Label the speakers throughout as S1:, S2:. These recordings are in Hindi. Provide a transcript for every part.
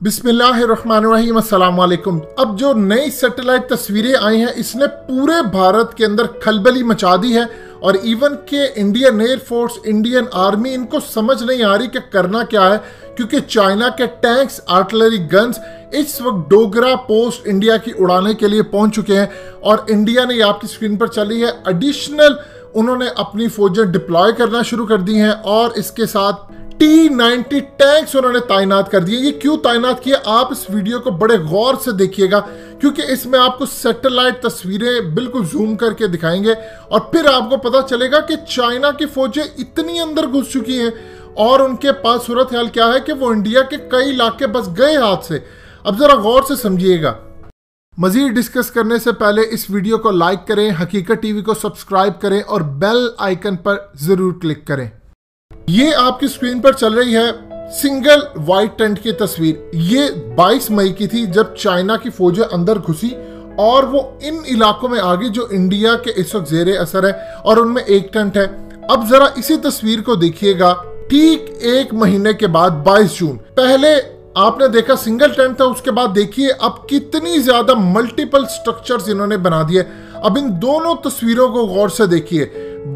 S1: बिस्मिल्लाहिर्रहमानिर्रहीम, अस्सलाम वालेकुम। अब जो नई सैटेलाइट तस्वीरें आई हैं इसने पूरे भारत के अंदर खलबली मचा दी है और इवन के इंडियन एयरफोर्स, इंडियन आर्मी इनको समझ नहीं आ रही कि करना क्या है, क्योंकि चाइना के टैंक्स, आर्टिलरी गन्स इस वक्त डोगरा पोस्ट इंडिया की उड़ाने के लिए पहुंच चुके हैं और इंडिया ने, आपकी स्क्रीन पर चली है, एडिशनल उन्होंने अपनी फौजें डिप्लॉय करना शुरू कर दी हैं और इसके साथ T-90 टैंक्स उन्होंने तैनात कर दिए। ये क्यों तैनात किया, आप इस वीडियो को बड़े गौर से देखिएगा, क्योंकि इसमें आपको सैटेलाइट तस्वीरें बिल्कुल जूम करके दिखाएंगे और फिर आपको पता चलेगा कि चाइना की फौजें इतनी अंदर घुस चुकी हैं और उनके पास सूरत हाल क्या है कि वो इंडिया के कई इलाके बस गए हाथ से। अब जरा गौर से समझिएगा। मजीद डिस्कस करने से पहले इस वीडियो को लाइक करें, हकीकत टीवी को सब्सक्राइब करें और बेल आइकन पर जरूर क्लिक करें। ये आपकी स्क्रीन पर चल रही है सिंगल वाइट टेंट की तस्वीर। ये 22 मई की थी जब चाइना की फौजें अंदर घुसी और वो इन इलाकों में आ गई जो इंडिया के इस वक्त जेरे असर है और उनमें एक टेंट है। अब जरा इसी तस्वीर को देखिएगा, ठीक एक महीने के बाद 22 जून, पहले आपने देखा सिंगल टेंट था, उसके बाद देखिए अब कितनी ज्यादा मल्टीपल स्ट्रक्चर्स इन्होंने बना दिए। अब इन दोनों तस्वीरों को गौर से देखिए।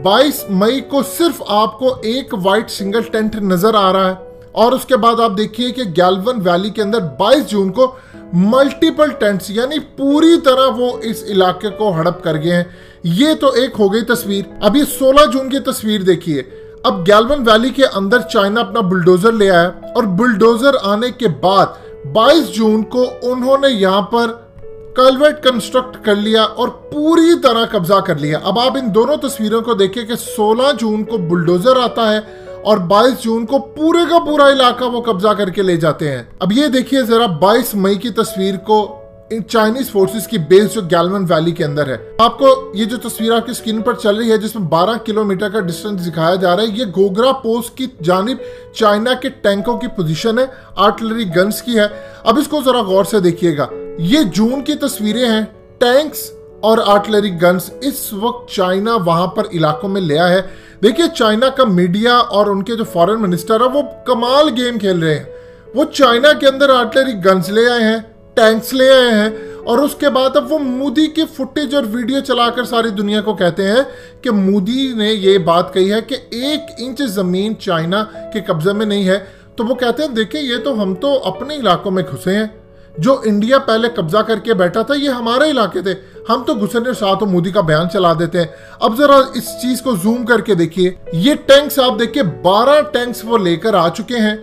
S1: 22 मई को सिर्फ आपको एक वाइट सिंगल टेंट नजर आ रहा है और उसके बाद आप देखिए कि गैल्वन वैली के अंदर 22 जून को मल्टीपल टेंट्स, यानी पूरी तरह वो इस इलाके को हड़प कर गए हैं। ये तो एक हो गई तस्वीर। अभी 16 जून की तस्वीर देखिए। अब गैल्वन वैली के अंदर चाइना अपना बुलडोजर ले आया और बुलडोजर आने के बाद 22 जून को उन्होंने यहां पर कल्वर्ट कंस्ट्रक्ट कर लिया और पूरी तरह कब्जा कर लिया। अब आप इन दोनों तस्वीरों को देखिए कि 16 जून को बुलडोजर आता है और 22 जून को पूरे का पूरा इलाका वो कब्जा करके ले जाते हैं। अब ये देखिए जरा 22 मई की तस्वीर को, चाइनीज फोर्सेस की बेस जो गैल्वन वैली के अंदर है। आपको ये जो तस्वीर आपकी स्क्रीन पर चल रही है जिसमें 12 किलोमीटर का डिस्टेंस दिखाया जा रहा है, ये गोगरा पोस्ट की जानिब चाइना के टैंकों की पोजीशन है, आर्टिलरी गन्स की है। अब इसको जरा गौर से देखिएगा। ये जून की तस्वीरें हैं, टैंक्स और आर्टिलरी गन्स इस वक्त चाइना वहां पर इलाकों में ले आया है। देखिए चाइना का मीडिया और उनके जो फॉरेन मिनिस्टर है वो कमाल गेम खेल रहे हैं। वो चाइना के अंदर आर्टिलरी गन्स ले आए हैं, टैंक्स ले आए हैं और उसके बाद अब वो मोदी की फुटेज और वीडियो चलाकर सारी दुनिया को कहते हैं कि मोदी ने ये बात कही है कि 1 इंच जमीन चाइना के कब्जे में नहीं है। तो वो कहते हैं देखिए ये तो हम तो अपने इलाकों में घुसे हैं, जो इंडिया पहले कब्जा करके बैठा था ये हमारे इलाके थे, हम तो घुसने साथ मोदी का बयान चला देते हैं। अब जरा इस चीज को जूम करके देखिए। ये टैंक्स आप देखिए 12 टैंक्स वो लेकर आ चुके हैं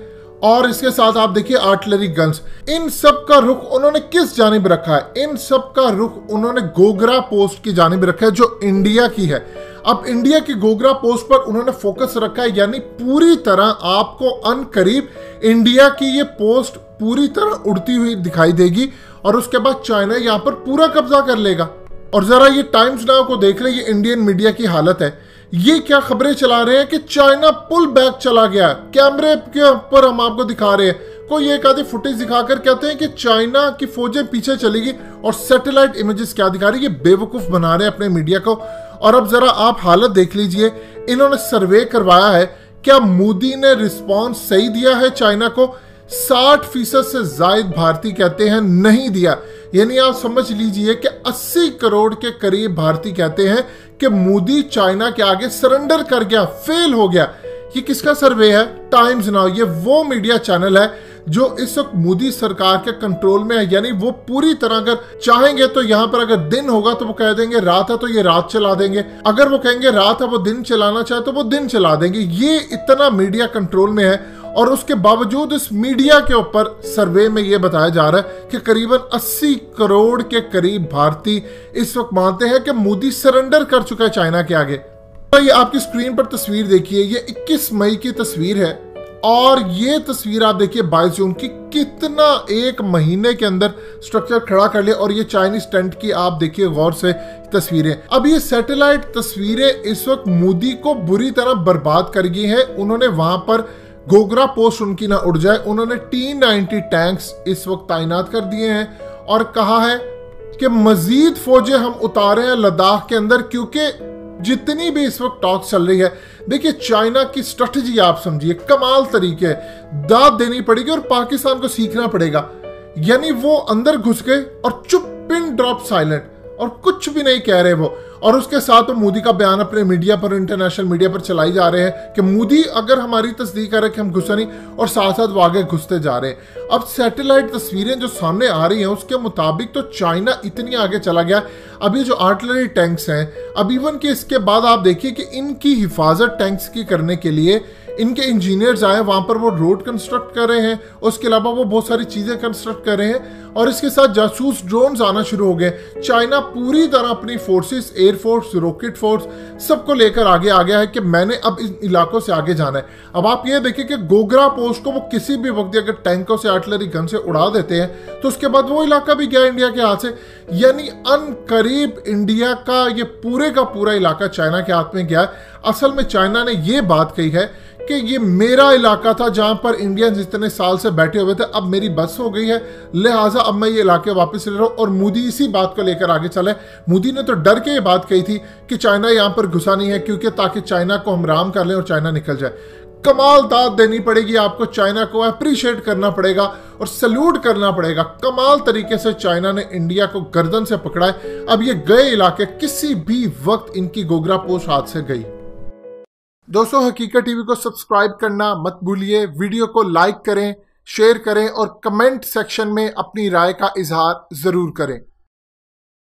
S1: और इसके साथ आप देखिए आर्टिलरी गन्स। इन सब का रुख उन्होंने किस जानिब रखा है? इन सब का रुख उन्होंने गोगरा पोस्ट की जानिब रखा है जो इंडिया की है। अब इंडिया की गोगरा पोस्ट पर उन्होंने फोकस रखा है, यानी पूरी तरह आपको अनकरीब इंडिया की ये पोस्ट पूरी तरह उड़ती हुई दिखाई देगी और उसके बाद चाइना यहाँ पर पूरा कब्जा कर लेगा। और जरा ये टाइम्स नाउ को देख रहे, ये इंडियन मीडिया की हालत है। ये क्या खबरें चला रहे हैं कि चाइना पुल बैक चला गया। कैमरे के ऊपर हम आपको दिखा रहे हैं, कोई एक आधी फुटेज दिखाकर कहते हैं कि चाइना की फौजें पीछे चली गई और सैटेलाइट इमेजेस क्या दिखा रही है। बेवकूफ बना रहे हैं अपने मीडिया को। और अब जरा आप हालत देख लीजिए। इन्होंने सर्वे करवाया है, क्या मोदी ने रिस्पॉन्स सही दिया है चाइना को? 60% से जायद भारतीय कहते हैं नहीं दिया, यानी आप समझ लीजिए कि 80 करोड़ के करीब भारतीय कहते हैं कि मोदी चाइना के आगे सरेंडर कर गया, फेल हो गया। ये किसका सर्वे है? Times now. ये वो मीडिया चैनल है जो इस वक्त मोदी सरकार के कंट्रोल में है, यानी वो पूरी तरह अगर चाहेंगे तो यहाँ पर अगर दिन होगा तो वो कह देंगे रात है तो ये रात चला देंगे, अगर वो कहेंगे रात है वो दिन चलाना चाहे तो वो दिन चला देंगे। ये इतना मीडिया कंट्रोल में है और उसके बावजूद इस मीडिया के ऊपर सर्वे में यह बताया जा रहा है कि करीबन 80 करोड़ के करीब भारतीय इस वक्त मानते हैं कि मोदी सरेंडर कर चुका है चाइना के आगे। तो ये आपकी स्क्रीन पर तस्वीर देखिए, ये 21 मई की तस्वीर है और ये तस्वीर आप देखिए 22 जून की। कितना एक महीने के अंदर स्ट्रक्चर खड़ा कर लिया और ये चाइनीज टेंट की आप देखिए गौर से तस्वीरें। अब ये सैटेलाइट तस्वीरें इस वक्त मोदी को बुरी तरह बर्बाद कर गई है। उन्होंने वहां पर गोगरा पोस्ट उनकी ना उड़ जाए, उन्होंने T-90 टैंक्स इस वक्त तैनात कर दिए हैं और कहा है कि मजीद फौजें हम उतारे हैं लद्दाख के अंदर, क्योंकि जितनी भी इस वक्त टॉक चल रही है, देखिए चाइना की स्ट्रेटजी आप समझिए, कमाल तरीके है, दाद देनी पड़ेगी और पाकिस्तान को सीखना पड़ेगा। यानी वो अंदर घुस गए और चुप, पिन ड्रॉप साइलेंट, और कुछ भी नहीं कह रहे वो। और उसके साथ तो मोदी का बयान अपने मीडिया पर, इंटरनेशनल मीडिया पर चलाई जा रहे हैं कि मोदी अगर हमारी तस्दीक करे कि हम घुसा नहीं, और साथ साथ वो आगे घुसते जा रहे हैं। अब सैटेलाइट तस्वीरें जो सामने आ रही हैं उसके मुताबिक तो चाइना इतनी आगे चला गया। अभी जो आर्टिलरी टैंक्स हैं, अब इवन कि इसके बाद आप देखिए कि इनकी हिफाजत टैंक्स की करने के लिए इनके इंजीनियर्स आए, वहां पर वो रोड कंस्ट्रक्ट कर रहे हैं, उसके अलावा वो बहुत सारी चीजें कंस्ट्रक्ट कर रहे हैं। और इसके साथ जासूस ड्रोन्स आना शुरू हो गए। चाइना पूरी तरह अपनी फोर्सेस, एयरफोर्स, रॉकेट फोर्स, सबको लेकर आगे आ गया है कि मैंने अब इन इलाकों से आगे जाना है। अब आप ये देखिए कि गोगरा पोस्ट को वो किसी भी वक्त अगर टैंकों से, आर्टिलरी गन से उड़ा देते हैं तो उसके बाद वो इलाका भी गया इंडिया के हाथ से। यानी अनकरीब इंडिया का ये पूरे का पूरा इलाका चाइना के हाथ में गया। असल में चाइना ने ये बात कही है कि ये मेरा इलाका था जहां पर इंडियंस इतने साल से बैठे हुए थे, अब मेरी बस हो गई है, लिहाजा अब मैं ये इलाके वापस ले रहा हूं। और मोदी इसी बात को लेकर आगे चले। मोदी ने तो डर के ये बात कही थी कि चाइना यहां पर घुसा नहीं है, क्योंकि ताकि चाइना को हम राम कर लें और चाइना निकल जाए। कमाल दाद देनी पड़ेगी आपको, चाइना को अप्रिशिएट करना पड़ेगा और सल्यूट करना पड़ेगा। कमाल तरीके से चाइना ने इंडिया को गर्दन से पकड़ा है। अब ये गए इलाके किसी भी वक्त इनकी गोगरा पोस्ट हाथ से गई। दोस्तों, हकीकत टीवी को सब्सक्राइब करना मत भूलिए, वीडियो को लाइक करें, शेयर करें और कमेंट सेक्शन में अपनी राय का इजहार जरूर करें।